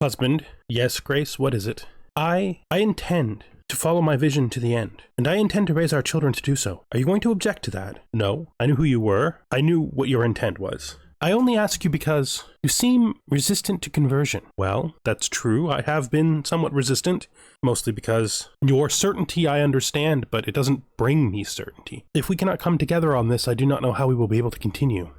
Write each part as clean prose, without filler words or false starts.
Husband, yes, Grace, what is it? I intend to follow my vision to the end, and I intend to raise our children to do so. Are you going to object to that? No, I knew who you were. I knew what your intent was. I only ask you because you seem resistant to conversion. Well, that's true. I have been somewhat resistant, mostly because your certainty I understand, but it doesn't bring me certainty. If we cannot come together on this, I do not know how we will be able to continue.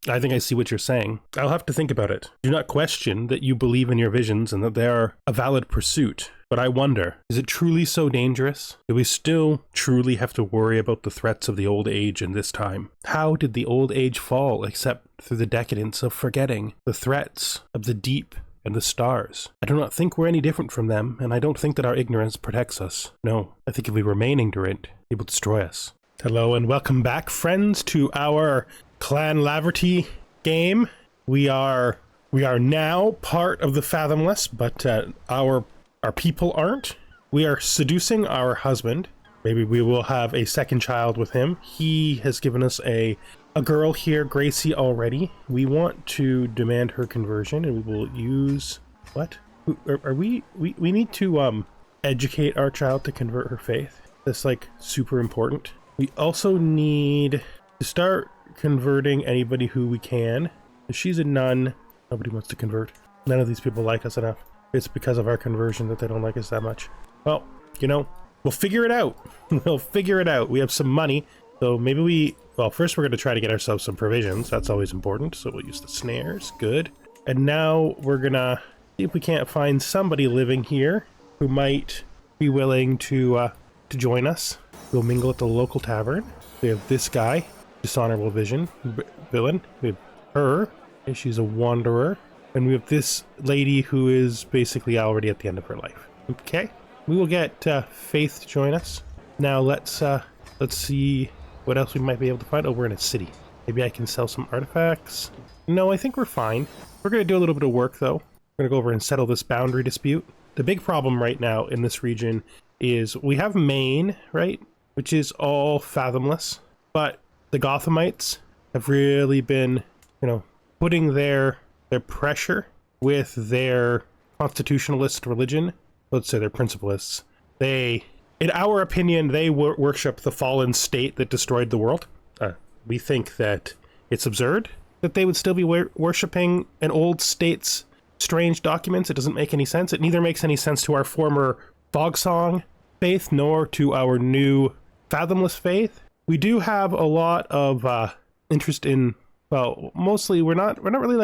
I think I see what you're saying. I'll have to think about it. Do not question that you believe in your visions and that they are a valid pursuit. But I wonder, is it truly so dangerous? Do we still truly have to worry about the threats of the old age in this time? How did the old age fall except through the decadence of forgetting the threats of the deep and the stars? I do not think we're any different from them, and I don't think that our ignorance protects us. No, I think if we remain ignorant, it will destroy us. Hello and welcome back, friends, to our Clan Laverty game. We are now part of the Fathomless, but our people aren't. We are seducing our husband. Maybe we will have a second child with him. He has given us a girl here, Gracie, already. We want to demand her conversion, and we will use what? Are we need to educate our child to convert her faith. That's like super important. We also need to start converting anybody who we can. If she's a nun, nobody wants to convert. None of these people like us enough. It's because of our conversion that they don't like us that much. Well, you know, we'll figure it out. We'll figure it out. We have some money, so maybe well, first we're going to try to get ourselves some provisions. That's always important, so we'll use the snares. Good. And now we're going to see if we can't find somebody living here who might be willing to join us. We'll mingle at the local tavern. We have this guy, dishonorable villain. We have her, and she's a wanderer. And we have this lady who is basically already at the end of her life. Okay, we will get Faith to join us. Now let's see what else we might be able to find. Oh, we're in a city. Maybe I can sell some artifacts. No, I think we're fine. We're going to do a little bit of work though. We're going to go over and settle this boundary dispute. The big problem right now in this region is we have Maine, right? Which is all fathomless. But the Gothamites have really been, putting their pressure with their constitutionalist religion. Let's say they're principalists. They, in our opinion, they worship the fallen state that destroyed the world. We think that it's absurd that they would still be worshipping an old state's strange documents. It doesn't make any sense. It neither makes any sense to our former Fog Song faith nor to our new Fathomless faith. We do have a lot of interest in, well, mostly we're not really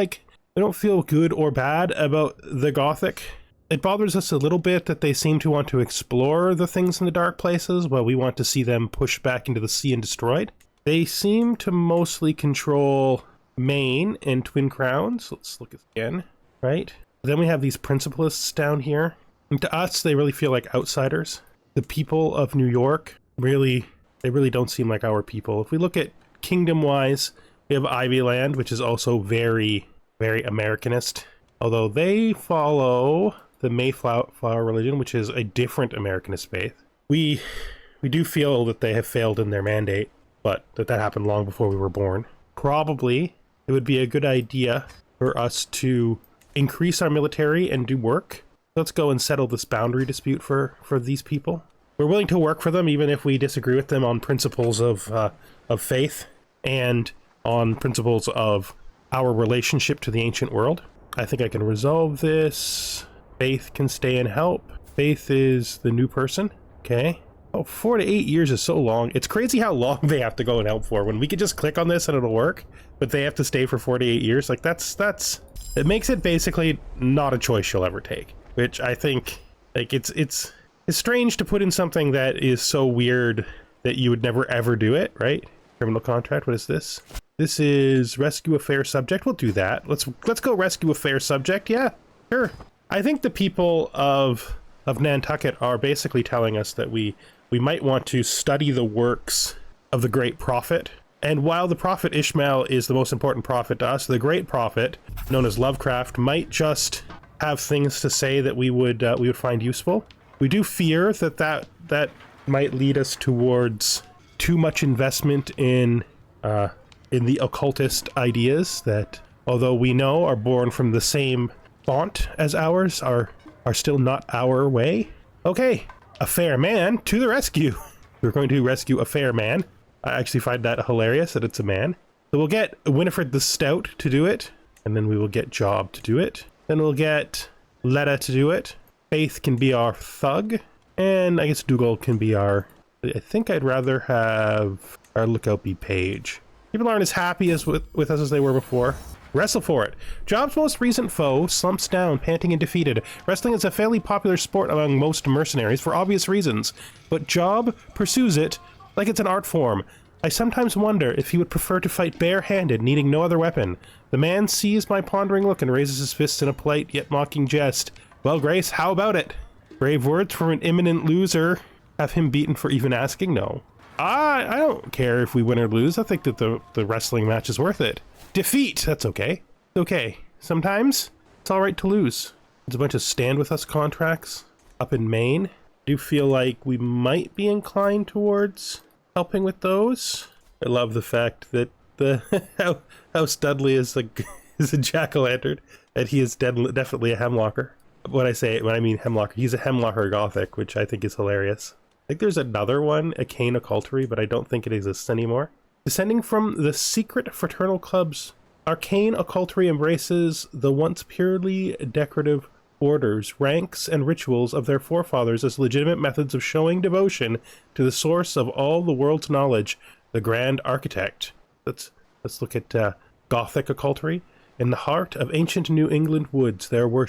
we don't feel good or bad about the Gothic. It bothers us a little bit that they seem to want to explore the things in the dark places while we want to see them pushed back into the sea and destroyed. They seem to mostly control Maine and Twin Crowns. Let's look at it again, right? Then we have these principalists down here. And to us, they really feel like outsiders. The people of New York, they really don't seem like our people. If we look at kingdom-wise, we have Ivyland, which is also very, very Americanist. Although they follow the Mayflower religion, which is a different Americanist faith. We do feel that they have failed in their mandate, but that happened long before we were born. Probably it would be a good idea for us to increase our military and do work. Let's go and settle this boundary dispute for these people. We're willing to work for them even if we disagree with them on principles of faith and on principles of our relationship to the ancient world. I think I can resolve this. Faith can stay and help. Faith is the new person. Okay. Oh, 4 to 8 years is so long. It's crazy how long they have to go and help for when we could just click on this and it'll work, but they have to stay for 4 to 8 years. Like that's it makes it basically not a choice you'll ever take, which I think like it's strange to put in something that is so weird that you would never ever do it, right? Criminal contract. What is this? This is rescue a fair subject. We'll do that. Let's go rescue a fair subject. Yeah, sure. I think the people of Nantucket are basically telling us that we might want to study the works of the great prophet. And while the prophet Ishmael is the most important prophet to us, the great prophet, known as Lovecraft, might just have things to say that we would find useful. We do fear that might lead us towards too much investment in the occultist ideas that, although we know are born from the same font as ours are still not our way. Okay, a fair man to the rescue. We're going to rescue a fair man. I actually find that hilarious that it's a man. So we'll get Winifred the Stout to do it, and then we will get Job to do it. Then we'll get Letta to do it. Faith can be our thug, and I guess Dougal can be our... I think I'd rather have our lookout be Paige. People aren't as happy as with us as they were before. Wrestle for it. Job's most recent foe slumps down, panting and defeated. Wrestling is a fairly popular sport among most mercenaries for obvious reasons, but Job pursues it like it's an art form. I sometimes wonder if he would prefer to fight bare-handed, needing no other weapon. The man sees my pondering look and raises his fists in a polite yet mocking jest. Well, Grace, how about it? Brave words from an imminent loser. Have him beaten for even asking? No. I don't care if we win or lose. I think that the wrestling match is worth it. Defeat! That's okay. Okay. Sometimes it's alright to lose. There's a bunch of stand with us contracts up in Maine. I do feel like we might be inclined towards helping with those. I love the fact that House Dudley is a jack-o'-lantern, and he is definitely a hemlocker. When I mean hemlocker, he's a hemlocker gothic, which I think is hilarious. I think there's another one, a Cane Occultery, but I don't think it exists anymore. Descending from the secret fraternal clubs, Arcane Occultery embraces the once purely decorative orders, ranks, and rituals of their forefathers as legitimate methods of showing devotion to the source of all the world's knowledge, the Grand Architect. Let's look at Gothic Occultery. In the heart of ancient New England woods, there were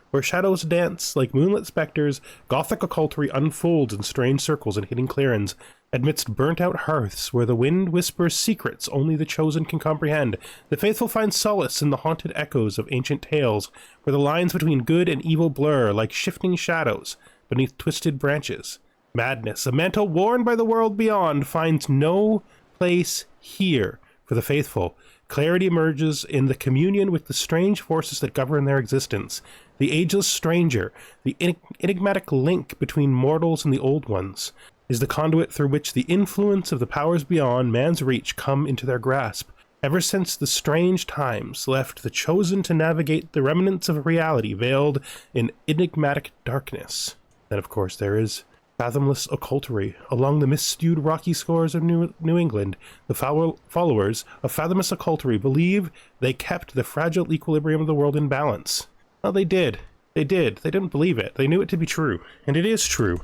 where shadows dance like moonlit specters. Gothic Occultery unfolds in strange circles and hidden clearings, amidst burnt-out hearths where the wind whispers secrets only the chosen can comprehend. The faithful find solace in the haunted echoes of ancient tales, where the lines between good and evil blur like shifting shadows beneath twisted branches. Madness, a mantle worn by the world beyond, finds no place here for the faithful. Clarity emerges in the communion with the strange forces that govern their existence. The ageless stranger, the enigmatic link between mortals and the old ones, is the conduit through which the influence of the powers beyond man's reach come into their grasp. Ever since the strange times left the chosen to navigate the remnants of reality veiled in enigmatic darkness. Then, of course, there is fathomless occultery. Along the mist-stewed rocky shores of New England, the followers of fathomless occultery believe they kept the fragile equilibrium of the world in balance. Well, they did. They did. They didn't believe it. They knew it to be true. And it is true.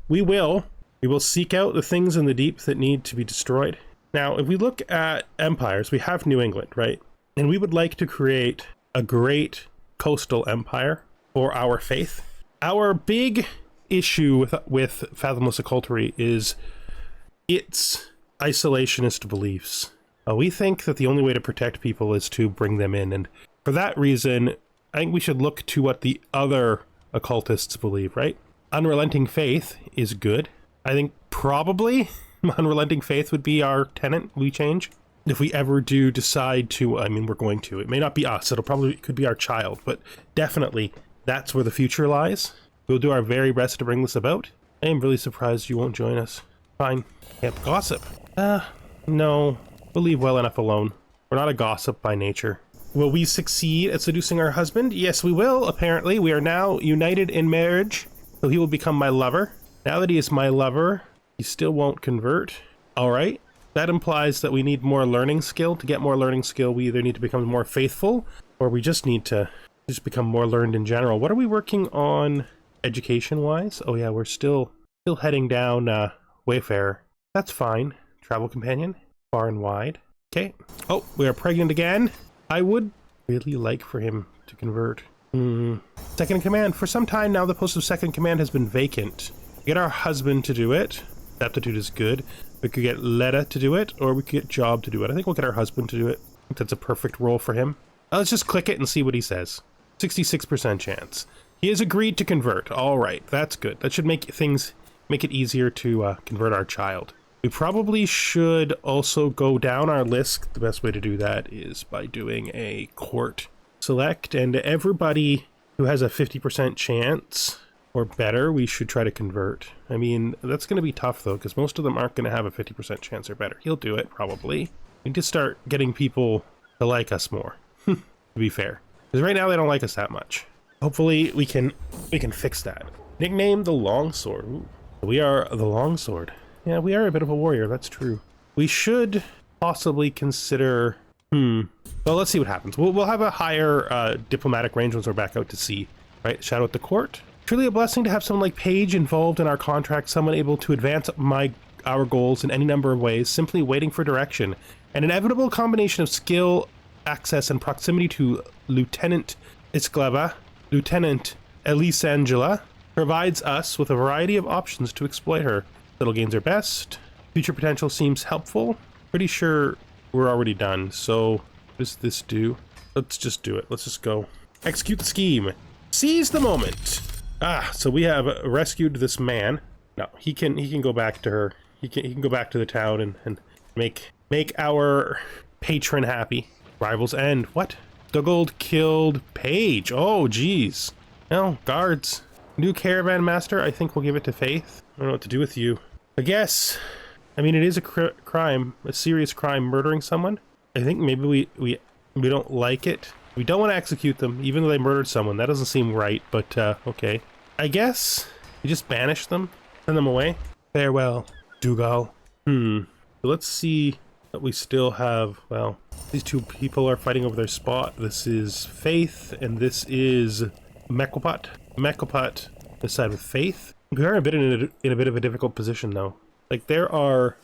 We will seek out the things in the deep that need to be destroyed. Now, if we look at empires, we have New England, right? And we would like to create a great coastal empire for our faith. Our big issue with fathomless occultery is its isolationist beliefs. We think that the only way to protect people is to bring them in, and for that reason, I think we should look to what the other occultists believe, right? Unrelenting faith is good. I think probably unrelenting faith would be our tenet we change. If we ever do decide to, I mean, we're going to. It may not be us. Could be our child, but definitely that's where the future lies. We'll do our very best to bring this about. I am really surprised you won't join us. Fine. Camp gossip. No. We'll leave well enough alone. We're not a gossip by nature. Will we succeed at seducing our husband? Yes, we will, apparently. We are now united in marriage, so he will become my lover. Now that he is my lover, he still won't convert. All right. That implies that we need more learning skill. To get more learning skill, we either need to become more faithful, or we just need to become more learned in general. What are we working on education-wise? Oh yeah, we're still heading down Wayfarer. That's fine. Travel companion. Far and wide. Okay. Oh, we are pregnant again. I would really like for him to convert. Second in command. For some time now, the post of second in command has been vacant. Get our husband to do it. Aptitude is good. We could get Letta to do it, or we could get Job to do it. I think we'll get our husband to do it. I think that's a perfect role for him. Let's just click it and see what he says. 66% chance. He has agreed to convert. All right, that's good. That should make it easier to convert our child. We probably should also go down our list. The best way to do that is by doing a court select, and everybody who has a 50% chance or better, we should try to convert. I mean, that's going to be tough though, because most of them aren't going to have a 50% chance or better. He'll do it, probably. We need to start getting people to like us more, to be fair. Because right now they don't like us that much. Hopefully we can fix that. Nickname the Longsword. Ooh, we are the Longsword. Yeah, we are a bit of a warrior, that's true. We should possibly consider... Well, let's see what happens. We'll have a higher diplomatic range once we're back out to sea. Right, shout out the court. Truly a blessing to have someone like Paige involved in our contract, someone able to advance our goals in any number of ways, simply waiting for direction. An inevitable combination of skill, access, and proximity to Lieutenant Isklava, Lieutenant Elisangela, provides us with a variety of options to exploit her. Little gains are best. Future potential seems helpful. Pretty sure we're already done, so what does this do? Let's just do it. Let's just go. Execute the scheme. Seize the moment. So we have rescued this man. No, he can go back to her. He can go back to the town and make our patron happy. Rivals end. What? Duggold killed Paige. Oh, geez. Well, guards. New caravan master. I think we'll give it to Faith. I don't know what to do with you. I guess. I mean, it is a crime, a serious crime, murdering someone. I think maybe we don't like it. We don't want to execute them, even though they murdered someone. That doesn't seem right, but okay. I guess we just banish them, send them away. Farewell, Dougal. So let's see that we still have, well, these two people are fighting over their spot. This is Faith, and this is Mekopat. Mekopat this side with Faith. We are in a bit of a difficult position, though. Like, there are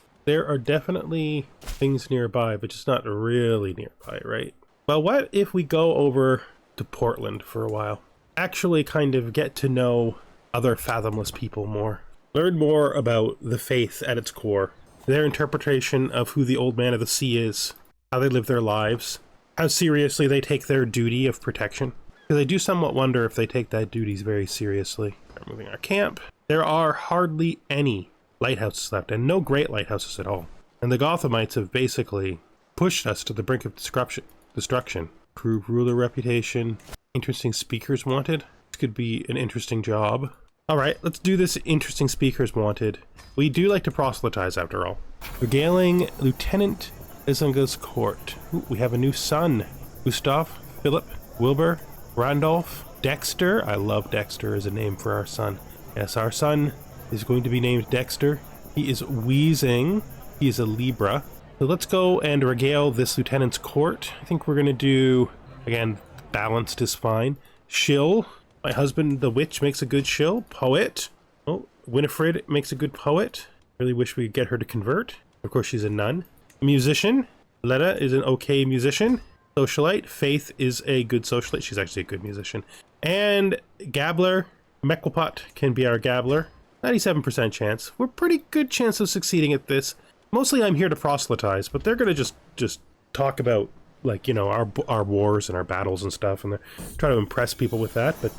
definitely things nearby, but just not really nearby, right? Well, what if we go over to Portland for a while? Actually kind of get to know other fathomless people more. Learn more about the faith at its core. Their interpretation of who the Old Man of the Sea is. How they live their lives. How seriously they take their duty of protection. Because I do somewhat wonder if they take that duties very seriously. We're moving our camp. There are hardly any lighthouses left, and no great lighthouses at all. And the Gothamites have basically pushed us to the brink of destruction. Improve ruler reputation. Interesting speakers wanted. This could be an interesting job. Alright, let's do this interesting speakers wanted. We do like to proselytize after all. Regaling Lieutenant Isanga's court. Ooh, we have a new son. Gustav, Philip, Wilbur, Randolph, Dexter. I love Dexter as a name for our son. Yes, our son is going to be named Dexter. He is wheezing. He is a Libra. So let's go and regale this lieutenant's court. I think we're going to do, again, balanced is fine. Shill. My husband, the witch, makes a good shill. Poet. Oh, Winifred makes a good poet. Really wish we could get her to convert. Of course, she's a nun. Musician. Letta is an okay musician. Socialite. Faith is a good socialite. She's actually a good musician. And Gabbler. Mekwapot can be our Gabbler. 97% chance. We're pretty good chance of succeeding at this. Mostly I'm here to proselytize, but they're going to just talk about, like, you know, our wars and our battles and stuff, and try to impress people with that, but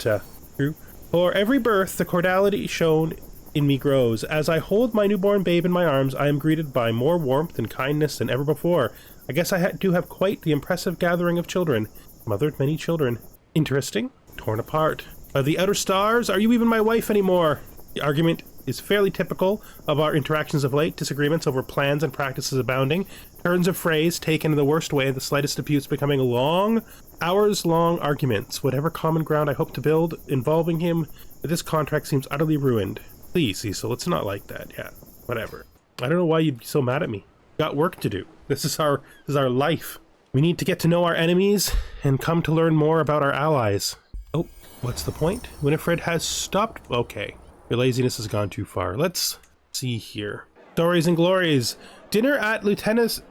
true. For every birth, the cordiality shown in me grows. As I hold my newborn babe in my arms, I am greeted by more warmth and kindness than ever before. I guess I do have quite the impressive gathering of children. Mothered many children. Interesting. Torn apart. By the outer stars, are you even my wife anymore? The argument is fairly typical of our interactions of late, disagreements over plans and practices abounding, turns of phrase taken in the worst way, the slightest disputes becoming long, hours-long arguments. Whatever common ground I hope to build involving him, this contract seems utterly ruined. Please, Cecil, it's not like that. Yeah, whatever. I don't know why you'd be so mad at me. Got work to do. This is our life. We need to get to know our enemies and come to learn more about our allies. Oh, what's the point? Winifred has stopped. Okay. Your laziness has gone too far. Let's see here. Stories and glories. Dinner at Lieutenant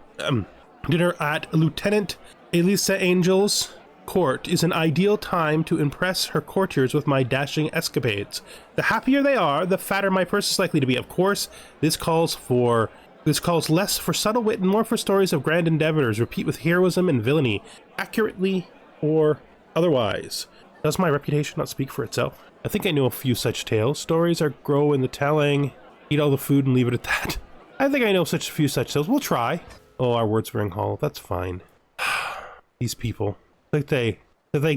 Elisa Angel's court is an ideal time to impress her courtiers with my dashing escapades. The happier they are, the fatter my purse is likely to be. Of course, this calls less for subtle wit and more for stories of grand endeavors, repeat with heroism and villainy, accurately or otherwise. Does my reputation not speak for itself? I think I know a few such tales. Stories are grow in the telling. Eat all the food and leave it at that. I think I know a few such tales. We'll try. Oh, our words ring hollow. That's fine. These people. Like they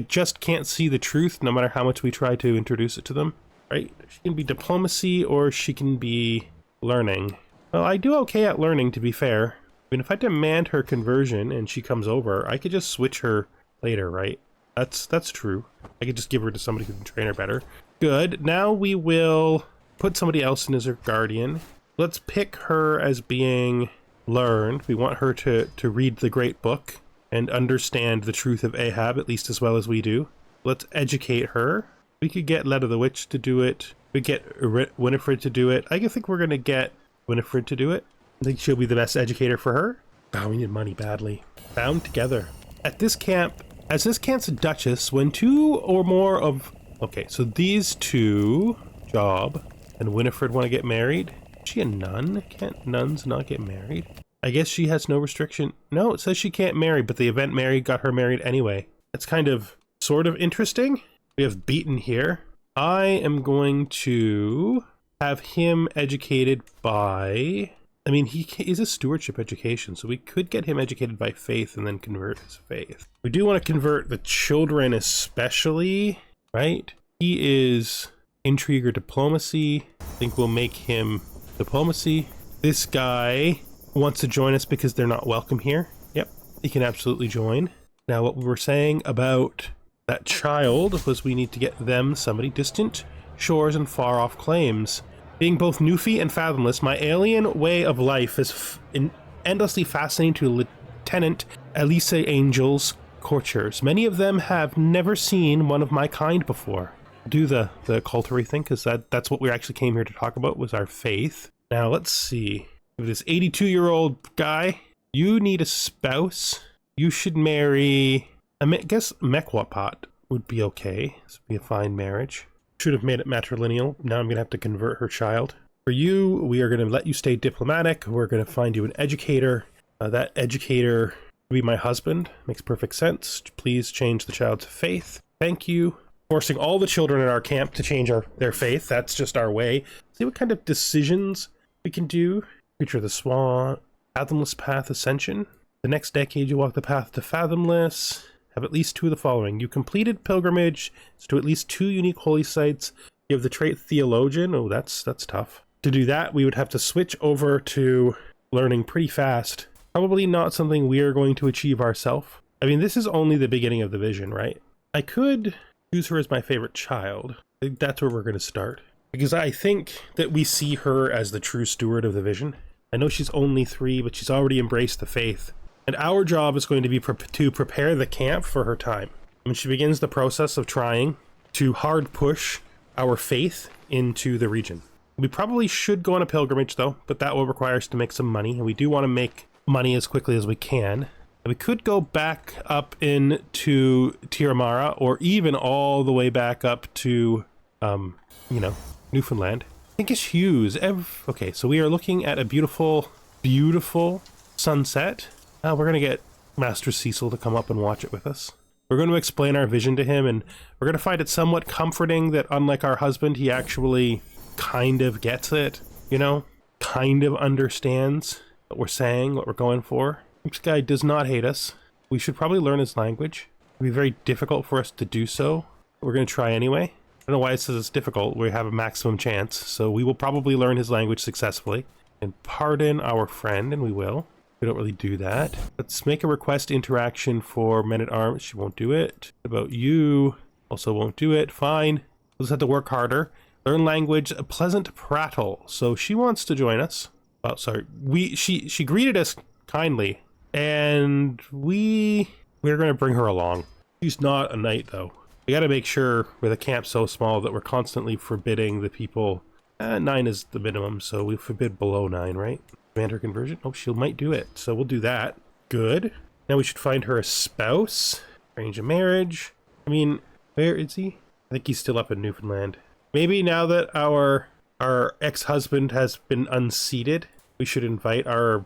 just can't see the truth no matter how much we try to introduce it to them. Right? She can be diplomacy or she can be learning. Well, I do okay at learning, to be fair. I mean, if I demand her conversion and she comes over, I could just switch her later, right? That's true. I could just give her to somebody who can train her better. Good. Now we will put somebody else in as her guardian. Let's pick her as being learned. We want her to read the great book and understand the truth of Ahab, at least as well as we do. Let's educate her. We could get Letta the Witch to do it. We get Winifred to do it. I think we're going to get Winifred to do it. I think she'll be the best educator for her. Oh, we need money badly. Bound together. At this camp, as this camp's duchess, when two or more of... Okay, so these two, Job and Winifred, want to get married. Is she a nun? Can't nuns not get married? I guess she has no restriction. No, it says she can't marry, but the event married got her married anyway. That's kind of sort of interesting. We have Beaton here. I am going to have him educated by... I mean, he is a stewardship education, so we could get him educated by faith and then convert his faith. We do want to convert the children especially, right? He is intrigue or diplomacy. I think we'll make him diplomacy. This guy wants to join us because they're not welcome here. Yep, he can absolutely join. Now, what we were saying about that child was we need to get them somebody distant shores and far off claims. Being both Newfie and fathomless, my alien way of life is endlessly fascinating to Lieutenant Elise Angel's courtiers. Many of them have never seen one of my kind before. Do the cultery thing, because that's what we actually came here to talk about, was our faith. Now, let's see. This 82-year-old guy, you need a spouse. You should marry... I guess Mekwapat would be okay. This would be a fine marriage. Should have made it matrilineal. Now I'm going to have to convert her child. For you, we are going to let you stay diplomatic. We're going to find you an educator. That educator will be my husband. Makes perfect sense. Please change the child's faith. Thank you. Forcing all the children in our camp to change their faith. That's just our way. See what kind of decisions we can do. Creature of the Swan. Fathomless Path Ascension. The next decade you walk the path to Fathomless. Have at least two of the following. You completed pilgrimage to at least 2 unique holy sites. You have the trait theologian. Oh, that's tough. To do that, we would have to switch over to learning pretty fast. Probably not something we are going to achieve ourselves. I mean, this is only the beginning of the vision, right? I could choose her as my favorite child. I think that's where we're going to start. Because I think that we see her as the true steward of the vision. I know she's only 3, but she's already embraced the faith. And our job is going to be to prepare the camp for her time. When she begins the process of trying to hard push our faith into the region. We probably should go on a pilgrimage though, but that will require us to make some money. And we do want to make money as quickly as we can. And we could go back up into Tiramara, or even all the way back up to, Newfoundland. I think it's Hughes. Okay, so we are looking at a beautiful, beautiful sunset. We're going to get Master Cecil to come up and watch it with us. We're going to explain our vision to him, and we're going to find it somewhat comforting that, unlike our husband, he actually kind of gets it, kind of understands what we're saying, what we're going for. This guy does not hate us. We should probably learn his language. It'll be very difficult for us to do so. We're going to try anyway. I don't know why it says it's difficult. We have a maximum chance, so we will probably learn his language successfully. And pardon our friend, and we will. We don't really do that. Let's make a request interaction for Men-at-Arms. She won't do it. What about you? Also won't do it. Fine. We'll just have to work harder. Learn language, a pleasant prattle. So she wants to join us. Oh, sorry. She greeted us kindly. And we're going to bring her along. She's not a knight, though. We got to make sure with a camp so small that we're constantly forbidding the people. 9 is the minimum, so we forbid below 9, right? Her conversion. Oh, she might do it, so we'll do that. Good. Now we should find her a spouse. Arrange a marriage. I mean, where is he? I think he's still up in Newfoundland. Maybe now that our ex-husband has been unseated, we should invite our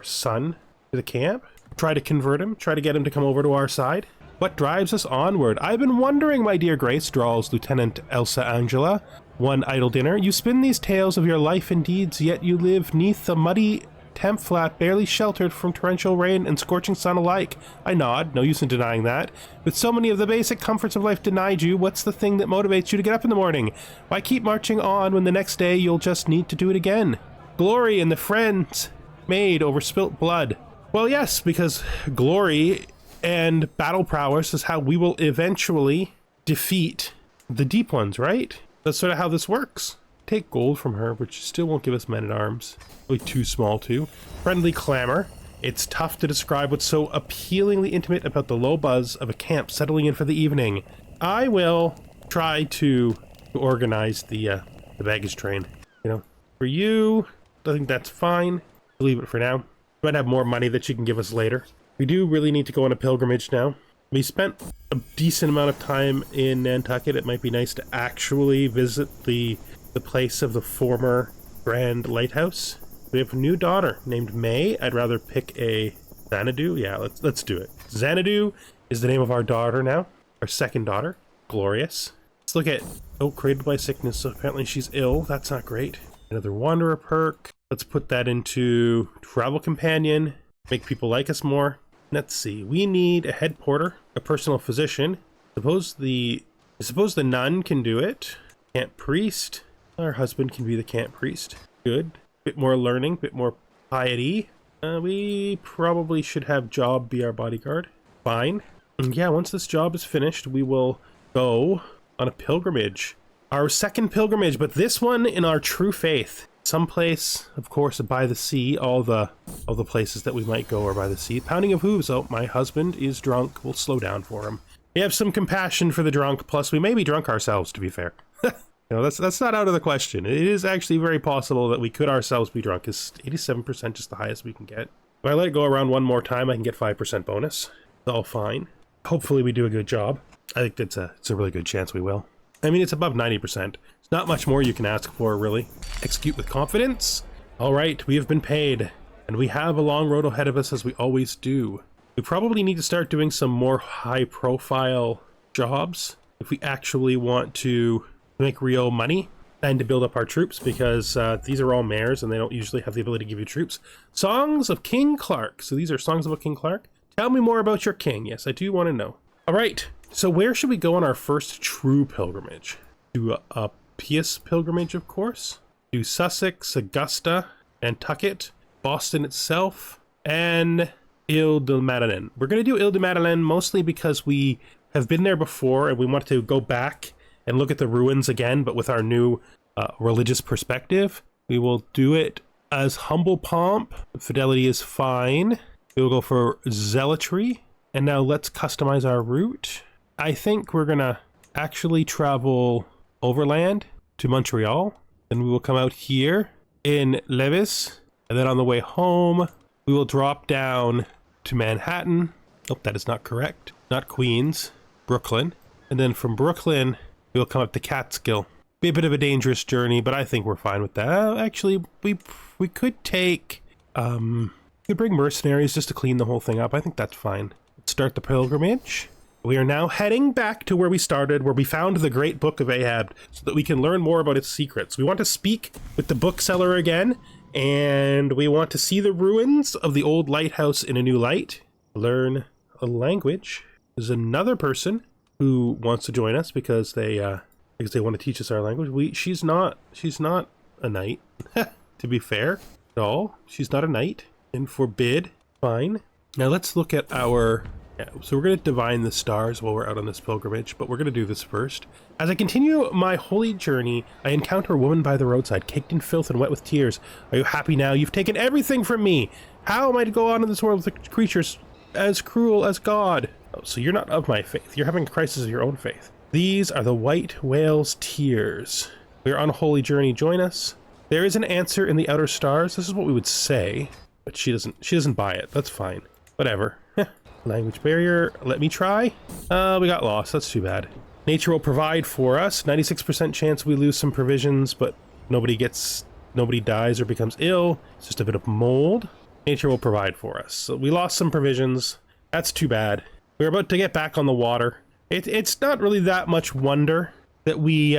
son to the camp. Try to convert him. Try to get him to come over to our side. What drives us onward? I've been wondering, my dear Grace, drawls Lieutenant Elsa Angela. One idle dinner. You spin these tales of your life and deeds, yet you live neath the muddy Tempflat, barely sheltered from torrential rain and scorching sun alike. I nod, no use in denying that. With so many of the basic comforts of life denied you, what's the thing that motivates you to get up in the morning? Why keep marching on when the next day you'll just need to do it again? Glory in the friends made over spilt blood. Well, yes, because glory and battle prowess is how we will eventually defeat the deep ones, right? That's sort of how this works. Take gold from her, which still won't give us men-at-arms. Really too small too. Friendly clamor. It's tough to describe what's so appealingly intimate about the low buzz of a camp settling in for the evening. I will try to organize the baggage train. You know, for you, I think that's fine. Leave it for now. We might have more money that you can give us later. We do really need to go on a pilgrimage now. We spent a decent amount of time in Nantucket. It might be nice to actually visit the place of the former Grand Lighthouse. We have a new daughter named May. I'd rather pick a Xanadu. Yeah, let's do it. Xanadu is the name of our daughter now. Our second daughter. Glorious. Let's look at... Oh, created by sickness. So apparently she's ill. That's not great. Another Wanderer perk. Let's put that into Travel Companion. Make people like us more. Let's see. We need a head porter, a personal physician. I suppose the nun can do it. Camp priest. Our husband can be the camp priest. Good. Bit more learning, bit more piety. We probably should have Job be our bodyguard. Fine. And yeah, once this job is finished, we will go on a pilgrimage. Our second pilgrimage, but this one in our true faith. Someplace, of course, by the sea. All the places that we might go are by the sea. Pounding of hooves. Oh, my husband is drunk. We'll slow down for him. We have some compassion for the drunk. Plus, we may be drunk ourselves, to be fair. You know, that's not out of the question. It is actually very possible that we could ourselves be drunk. Is 87% just the highest we can get? If I let it go around one more time, I can get 5% bonus. It's all fine. Hopefully we do a good job. I think it's a really good chance we will. I mean, it's above 90%. It's not much more you can ask for, really. Execute with confidence. All right, we have been paid. And we have a long road ahead of us, as we always do. We probably need to start doing some more high-profile jobs if we actually want to make real money and to build up our troops, because these are all mayors and they don't usually have the ability to give you troops. Songs of King Clark. So these are songs about King Clark. Tell me more about your king. Yes, I do want to know. All right, so where should we go on our first true pilgrimage? Do a Pious pilgrimage, of course. Do Sussex, Augusta, Nantucket, Boston itself, and Ile-de-Madeleine. We're going to do Ile-de-Madeleine mostly because we have been there before and we want to go back and look at the ruins again, but with our new religious perspective. We will do it as humble pomp. Fidelity is fine. We will go for zealotry. And now let's customize our route. I think we're gonna actually travel overland to Montreal. Then we will come out here in Lévis. And then on the way home, we will drop down to Manhattan. Oh, that is not correct. Not Queens, Brooklyn. And then from Brooklyn, we'll come up to Catskill. Be a bit of a dangerous journey, but I think we're fine with that. Actually, we could take, we could bring mercenaries just to clean the whole thing up. I think that's fine. Let's start the pilgrimage. We are now heading back to where we started, where we found the Great Book of Ahab, so that we can learn more about its secrets. We want to speak with the bookseller again, and we want to see the ruins of the old lighthouse in a new light. Learn a language. There's another person who wants to join us because they want to teach us our language. She's not a knight, to be fair at all. She's not a knight, and forbid. Fine. Now let's look at our. Yeah, so we're going to divine the stars while we're out on this pilgrimage, but we're going to do this first. As I continue my holy journey, I encounter a woman by the roadside, caked in filth and wet with tears. Are you happy now? You've taken everything from me. How am I to go on in this world with creatures as cruel as God? Oh, so you're not of my faith. You're having a crisis of your own faith. These are the white whale's tears. We are on a holy journey. Join us. There is an answer in the outer stars. This is what we would say, but she doesn't buy it. That's fine. Whatever. Language barrier. Let me try. We got lost. That's too bad. Nature will provide for us. 96% chance we lose some provisions, but nobody dies or becomes ill. It's just a bit of mold. Nature will provide for us. So we lost some provisions. That's too bad. We're about to get back on the water. It's not really that much wonder that we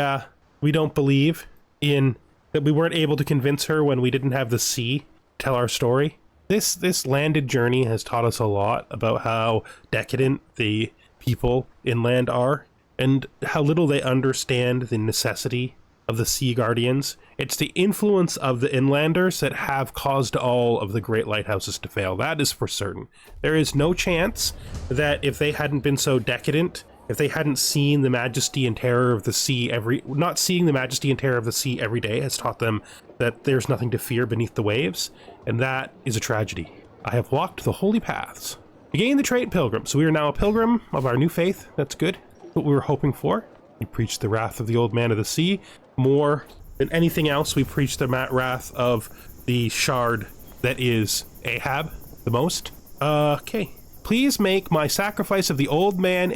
don't believe in, that we weren't able to convince her when we didn't have the sea to tell our story. This landed journey has taught us a lot about how decadent the people inland are and how little they understand the necessity of the sea guardians. It's the influence of the inlanders that have caused all of the great lighthouses to fail. That is for certain. There is no chance that if they hadn't been so decadent, if they hadn't seen the majesty and terror of the sea not seeing the majesty and terror of the sea every day has taught them that there's nothing to fear beneath the waves, and that is a tragedy. I have walked the holy paths. We gained the trait pilgrim, so we are now a pilgrim of our new faith. That's good. What we were hoping for. We preached the wrath of the old man of the sea. More than anything else, we preached the wrath of the shard that is Ahab the most. Okay. Please make my sacrifice of the old man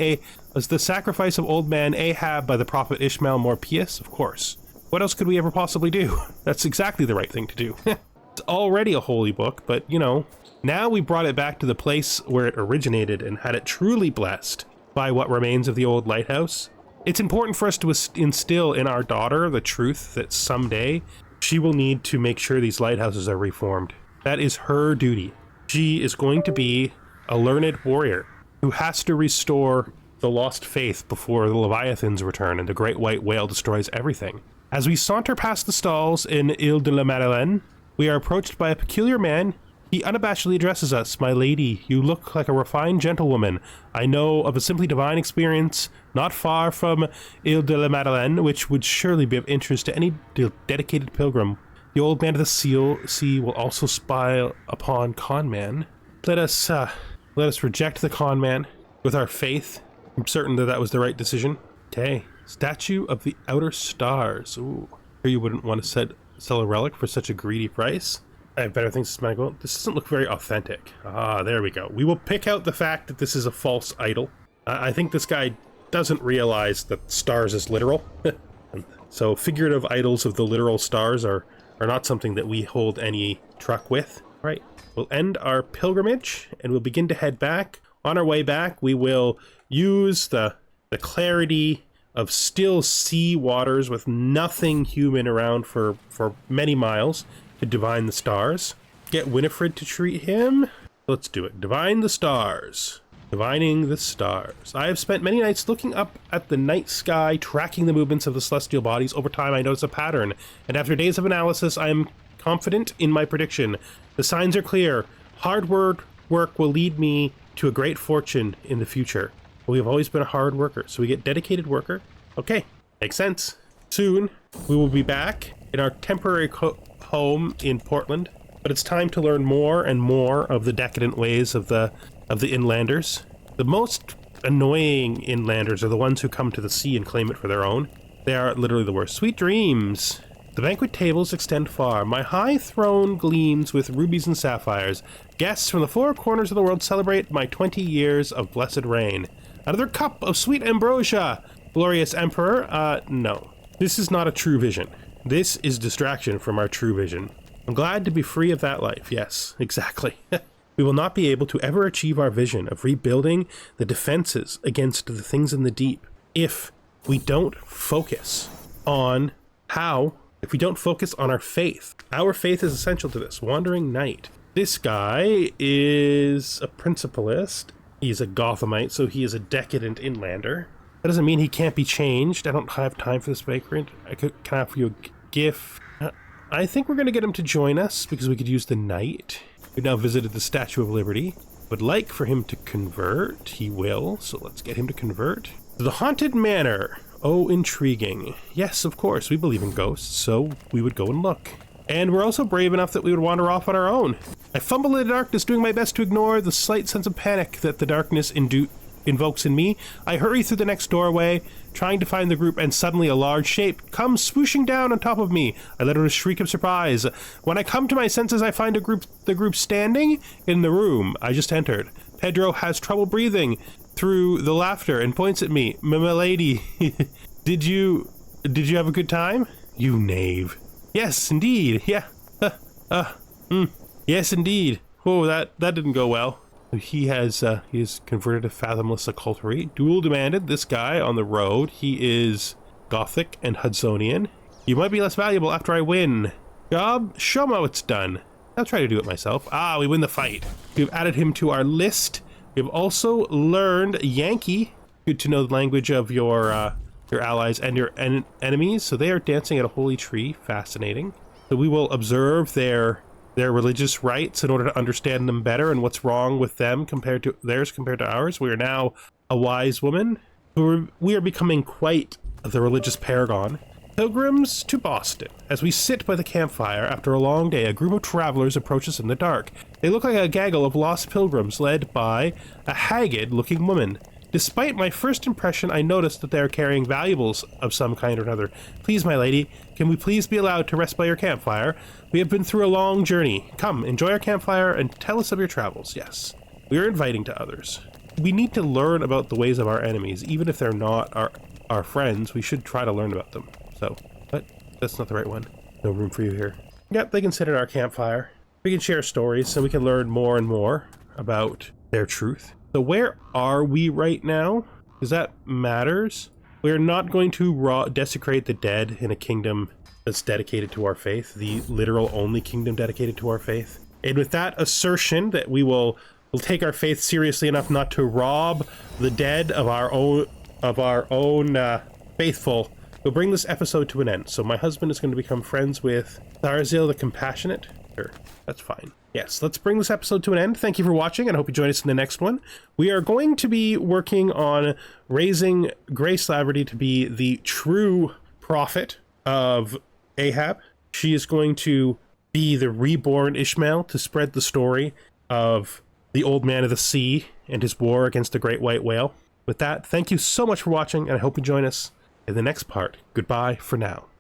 the sacrifice of old man Ahab by the prophet Ishmael more pious? Of course. What else could we ever possibly do? That's exactly the right thing to do. It's already a holy book, but you know, now we brought it back to the place where it originated and had it truly blessed by what remains of the old lighthouse. It's important for us to instill in our daughter the truth that someday she will need to make sure these lighthouses are reformed. That is her duty. She is going to be a learned warrior who has to restore the lost faith before the Leviathans return and the great white whale destroys everything. As we saunter past the stalls in Ile de la Madeleine, we are approached by a peculiar man. He unabashedly addresses us. My lady, you look like a refined gentlewoman. I know of a simply divine experience not far from Ile de la Madeleine, which would surely be of interest to any dedicated pilgrim. The old man of the sea will also spy upon conman. Let us reject the conman with our faith. I'm certain that that was the right decision. Okay. Statue of the Outer Stars. Ooh. Here you wouldn't want to sell a relic for such a greedy price. I have better things to smack about. This doesn't look very authentic. Ah, there we go. We will pick out the fact that this is a false idol. I think this guy doesn't realize that stars is literal. So figurative idols of the literal stars are not something that we hold any truck with. Right. We'll end our pilgrimage and we'll begin to head back. On our way back, we will use the clarity of still sea waters with nothing human around for many miles to divine the stars. Get Winifred to treat him. Let's do it. Divine the stars. Divining the stars. I have spent many nights looking up at the night sky, tracking the movements of the celestial bodies. Over time, I notice a pattern, and after days of analysis, I am confident in my prediction. The signs are clear. Hard work will lead me to a great fortune in the future. We have always been a hard worker, so we get dedicated worker. Okay, makes sense. Soon, we will be back in our temporary home in Portland, but it's time to learn more and more of the decadent ways of the inlanders. The most annoying inlanders are the ones who come to the sea and claim it for their own. They are literally the worst. Sweet dreams. The banquet tables extend far. My high throne gleams with rubies and sapphires. Guests from the four corners of the world celebrate my 20 years of blessed reign. Another cup of sweet ambrosia! Glorious Emperor, no. This is not a true vision. This is distraction from our true vision. I'm glad to be free of that life. Yes, exactly. We will not be able to ever achieve our vision of rebuilding the defenses against the things in the deep if we don't focus on if we don't focus on our faith. Our faith is essential to this. Wandering Knight. This guy is a principalist. He's a Gothamite, so he is a decadent inlander. That doesn't mean he can't be changed. I don't have time for this vagrant. Can I offer you a gift? I think we're going to get him to join us because we could use the knight. We've now visited the Statue of Liberty. Would like for him to convert. He will, so let's get him to convert. The Haunted Manor. Oh, intriguing. Yes, of course, we believe in ghosts, so we would go and look. And we're also brave enough that we would wander off on our own. I fumble in the darkness, doing my best to ignore the slight sense of panic that the darkness invokes in me. I hurry through the next doorway, trying to find the group, and suddenly a large shape comes swooshing down on top of me. I let out a shriek of surprise. When I come to my senses, I find the group standing in the room I just entered. Pedro has trouble breathing through the laughter and points at me. My lady, did you have a good time? You knave. Yes, indeed. Yeah. Yes, indeed. Oh, that didn't go well. He has converted to fathomless occultery. Duel demanded. This guy on the road, he is Gothic and Hudsonian. You might be less valuable after I win. Job, show me how it's done. I'll try to do it myself. Ah, we win the fight. We've added him to our list. We've also learned Yankee. Good to know the language of your your allies and your enemies. So they are dancing at a holy tree. Fascinating. So we will observe their religious rites in order to understand them better and what's wrong with them compared to theirs compared to ours. We are now a wise woman. We are becoming quite the religious paragon. Pilgrims to Boston. As we sit by the campfire after a long day, a group of travelers approach us in the dark. They look like a gaggle of lost pilgrims led by a haggard-looking woman. Despite my first impression, I noticed that they are carrying valuables of some kind or another. Please, my lady, can we please be allowed to rest by your campfire? We have been through a long journey. Come, enjoy our campfire and tell us of your travels. Yes, we are inviting to others. We need to learn about the ways of our enemies. Even if they're not our friends, we should try to learn about them. So, but that's not the right one. No room for you here. Yep, they can sit at our campfire. We can share stories so we can learn more and more about their truth. So where are we right now? Because that matters. We're not going to desecrate the dead in a kingdom that's dedicated to our faith, the literal only kingdom dedicated to our faith. And with that assertion that we'll take our faith seriously enough not to rob the dead of our own faithful, we'll bring this episode to an end. So my husband is going to become friends with Tharzil the Compassionate. Sure, that's fine. Yes, let's bring this episode to an end. Thank you for watching, and I hope you join us in the next one. We are going to be working on raising Grace Laverty to be the true prophet of Ahab. She is going to be the reborn Ishmael to spread the story of the Old Man of the Sea and his war against the Great White Whale. With that, thank you so much for watching, and I hope you join us in the next part. Goodbye for now.